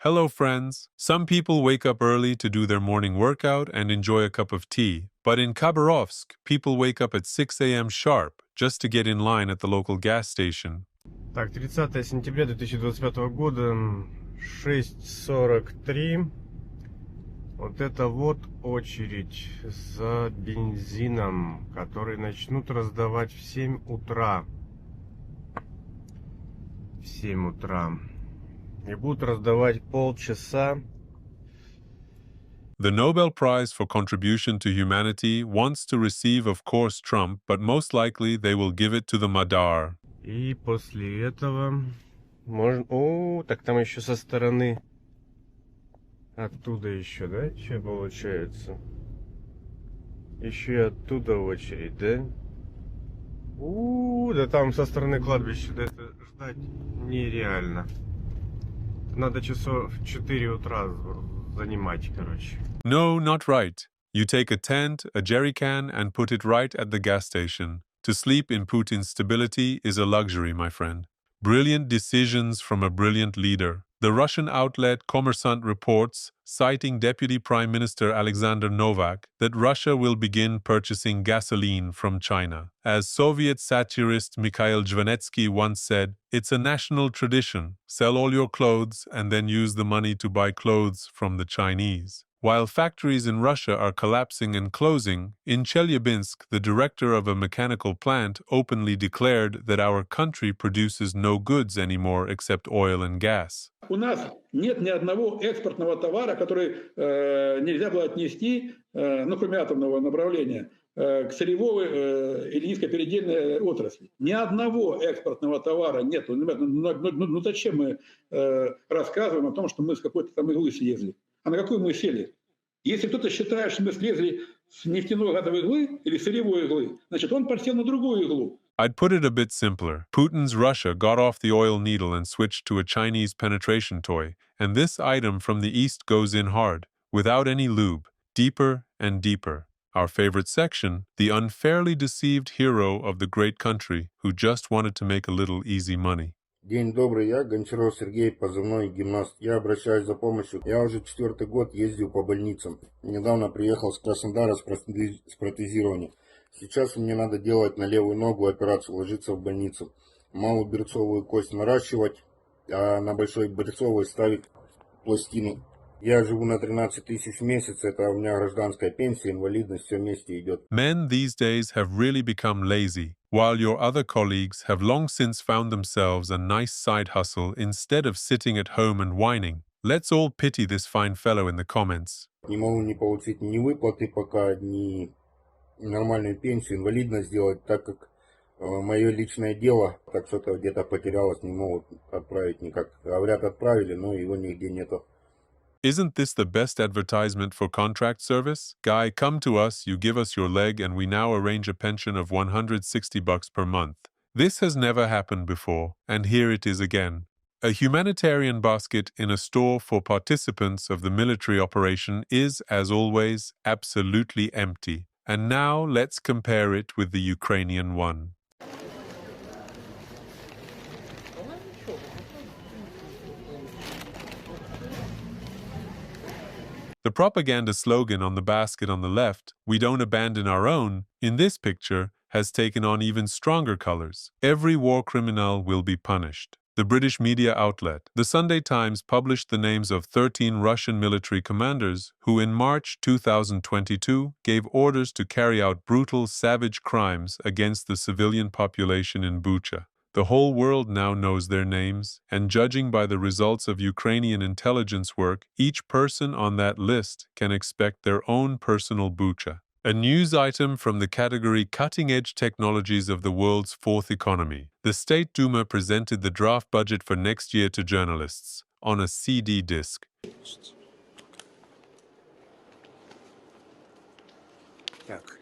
Hello, friends. Some people wake up early to do their morning workout and enjoy a cup of tea. But in Khabarovsk, people wake up at 6 a.m. sharp just to get in line at the local gas station. Так, 30 сентября 2025 года, 6:43. Вот это вот очередь за бензином, который начнут раздавать в 7 утра. В 7 утра. И будут раздавать полчаса. The Nobel Prize for Contribution to Humanity wants to receive, of course, Trump, but most likely they will give it to the Madar. И после этого можно... О, так там еще со стороны. Оттуда еще, да? Что получается? Еще и оттуда очередь, да? Да там со стороны кладбища, да, это ждать нереально. Надо часов в 4 утра занимать, короче. No, not right. You take a tent, a jerrycan, and put it right at the gas station. To sleep in Putin's stability is a luxury, my friend. Brilliant decisions from a brilliant leader. The Russian outlet Kommersant reports, citing Deputy Prime Minister Alexander Novak, that Russia will begin purchasing gasoline from China. As Soviet satirist Mikhail Jvanetsky once said, it's a national tradition. Sell all your clothes and then use the money to buy clothes from the Chinese. While factories in Russia are collapsing and closing, in Chelyabinsk, the director of a mechanical plant openly declared that our country produces no goods anymore except oil and gas. У нас нет ни одного экспортного товара, который нельзя было отнести, кроме атомного направления, к сырьевой или низкопередельной отрасли. Ни одного экспортного товара нет. Зачем мы рассказываем о том, что мы с какой-то там иглы слезли? А на какую мы сели? Если кто-то считает, что мы слезли с нефтяной газовой иглы или сырьевой иглы, значит, он подсел на другую иглу. I'd put it a bit simpler. Putin's Russia got off the oil needle and switched to a Chinese penetration toy, and this item from the East goes in hard, without any lube, deeper and deeper. Our favorite section, the unfairly deceived hero of the great country who just wanted to make a little easy money. День добрый, я Гончаров Сергей, позывной гимнаст. Я обращаюсь за помощью. Я уже 4-й год ездил по больницам. Недавно приехал с Краснодара с протезированием. Сейчас мне надо делать на левую ногу операцию, ложиться в больницу. Малую берцовую кость наращивать, а на большой берцовой ставить пластину. Я живу на 13 тысяч в месяц, это у меня гражданская пенсия, инвалидность, все вместе идет. Men these days have really become lazy, while your other colleagues have long since found themselves a nice side hustle instead of sitting at home and whining. Let's all pity this fine fellow in the comments. Не могу не получить ни выплаты пока, ни нормальную пенсию, инвалидность сделать, так как мое личное дело, так что-то где-то потерялось, не могут отправить никак. Говорят, отправили, но его нигде нету. Isn't this the best advertisement for contract service? Guy, come to us, you give us your leg, and we now arrange a pension of $160 per month. This has never happened before, and here it is again. A humanitarian basket in a store for participants of the military operation is, as always, absolutely empty. And now let's compare it with the Ukrainian one. The propaganda slogan on the basket on the left, "We don't abandon our own," in this picture has taken on even stronger colors. Every war criminal will be punished. The British media outlet, the Sunday Times, published the names of 13 Russian military commanders who in March 2022 gave orders to carry out brutal, savage crimes against the civilian population in Bucha. The whole world now knows their names, and judging by the results of Ukrainian intelligence work, each person on that list can expect their own personal Bucha. A news item from the category Cutting-Edge Technologies of the World's Fourth Economy. The State Duma presented the draft budget for next year to journalists on a CD disc. Так.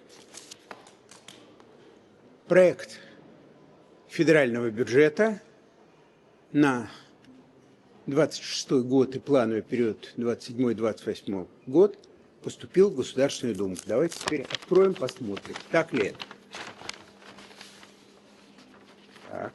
Проект федерального бюджета на 26 год и плановый период 27-28 год поступил в Государственную Думу. Давайте теперь откроем, посмотрим, так ли это. Так.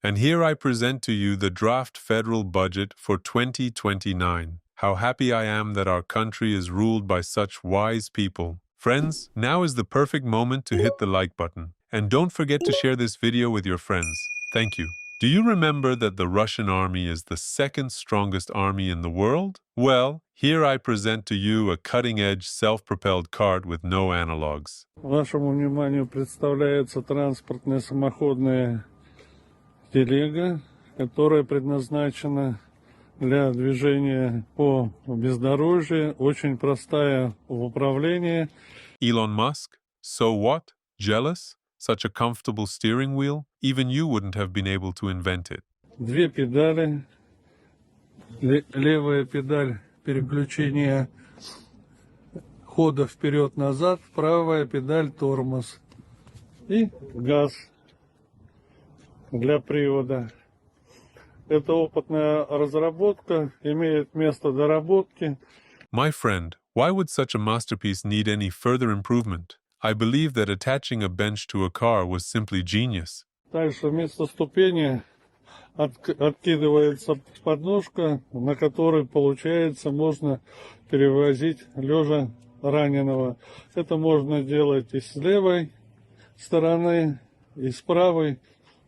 And here I present to you the draft federal budget for 2029. How happy I am that our country is ruled by such wise people. Friends, now is the perfect moment to hit the like button. And don't forget to share this video with your friends. Thank you. Do you remember that the Russian army is the second strongest army in the world? Well, here I present to you a cutting-edge self-propelled cart with no analogs. Вашему вниманию представляется транспортная самоходная телега, которая предназначена для движения по бездорожью, очень простая в управлении. Elon Musk? So what? Jealous? Such a comfortable steering wheel? Even you wouldn't have been able to invent it. Две педали. Левая педаль переключения хода вперед-назад, правая педаль тормоз. И газ для привода. Это опытная разработка, имеет место доработки. My friend, why would such a masterpiece need any further improvement? I believe that attaching a bench to a car was simply genius. Дальше вместо ступени откидывается подножка, на которой, получается, можно перевозить лежа раненого. Это можно делать и с левой стороны, и с правой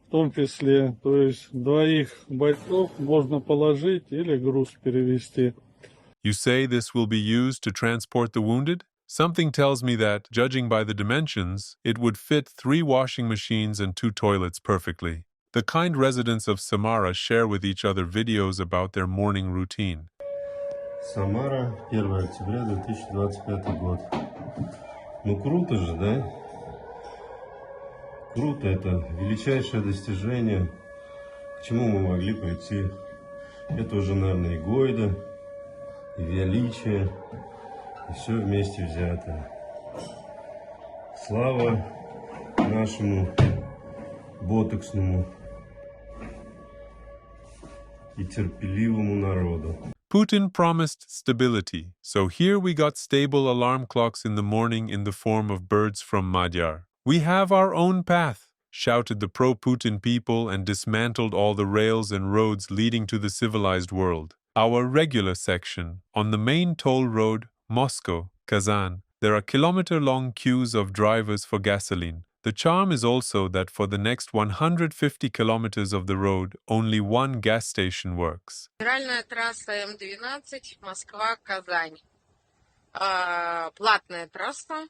в том числе. То есть двоих бойцов можно положить или груз перевести. You say this will be used to transport the wounded? Something tells me that, judging by the dimensions, it would fit 3 washing machines and 2 toilets perfectly. The kind residents of Samara share with each other videos about their morning routine. Самара, 1 октября 2025 год. Ну круто же, да? Круто, это величайшее достижение. К чему мы могли прийти? Это уже, наверное, и Гойда, и величие, и все вместе взято. Слава нашему ботоксному и терпеливому народу. Putin promised stability, so here we got stable alarm clocks in the morning in the form of birds from Madhyar. We have our own path, shouted the pro-Putin people and dismantled all the rails and roads leading to the civilized world. Our regular section, on the main toll road, Moscow, Kazan, there are kilometer-long queues of drivers for gasoline. The charm is also that for the next 150 kilometers of the road, only one gas station works. Федеральная трасса М12, Москва-Казань. Платная трасса.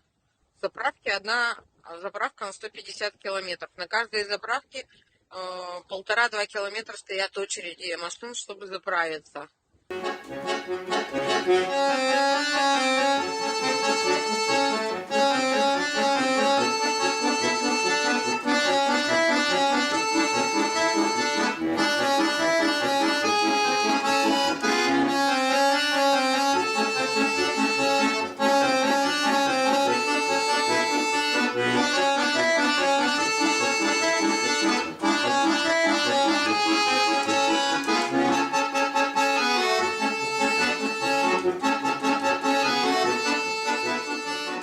Заправки одна заправка на 150 километров. На каждой заправке 1,5-2 километра стоят очереди машин, чтобы заправиться.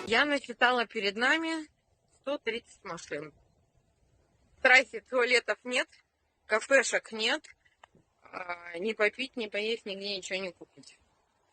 Я насчитала перед нами 130 машин. В трассе туалетов нет, кафешек нет, ни попить, ни поесть, нигде ничего не купить.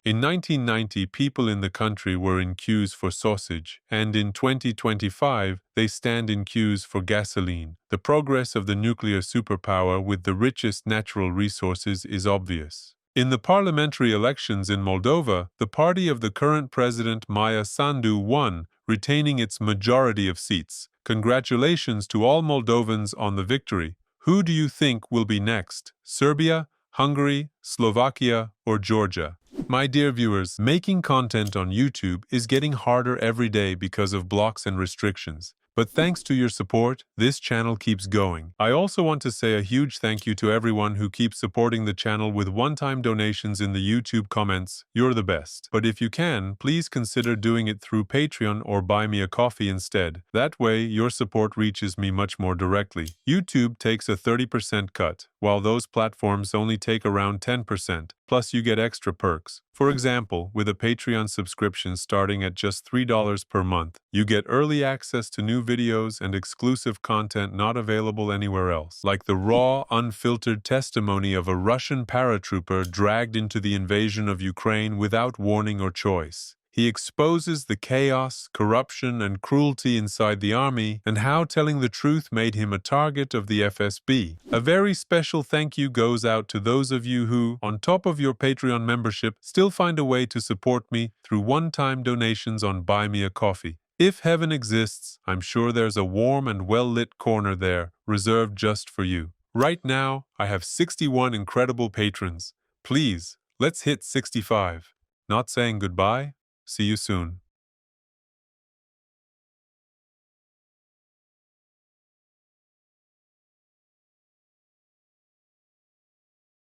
In 1990, people in the country were in queues for sausage, and in 2025, they stand in queues for gasoline. The progress of the nuclear superpower with the richest natural resources is obvious. In the parliamentary elections in Moldova, the party of the current president Maya Sandu won, retaining its majority of seats. Congratulations to all Moldovans on the victory. Who do you think will be next? Serbia, Hungary, Slovakia, or Georgia? My dear viewers, making content on YouTube is getting harder every day because of blocks and restrictions. But thanks to your support, this channel keeps going. I also want to say a huge thank you to everyone who keeps supporting the channel with one-time donations in the YouTube comments. You're the best. But if you can, please consider doing it through Patreon or buy me a coffee instead. That way, your support reaches me much more directly. YouTube takes a 30% cut, while those platforms only take around 10%, plus you get extra perks. For example, with a Patreon subscription starting at just $3 per month, you get early access to new videos and exclusive content not available anywhere else, like the raw, unfiltered testimony of a Russian paratrooper dragged into the invasion of Ukraine without warning or choice. He exposes the chaos, corruption, and cruelty inside the army and how telling the truth made him a target of the FSB. A very special thank you goes out to those of you who, on top of your Patreon membership, still find a way to support me through one-time donations on Buy Me a Coffee. If heaven exists, I'm sure there's a warm and well-lit corner there, reserved just for you. Right now, I have 61 incredible patrons. Please, let's hit 65. Not saying goodbye. See you soon.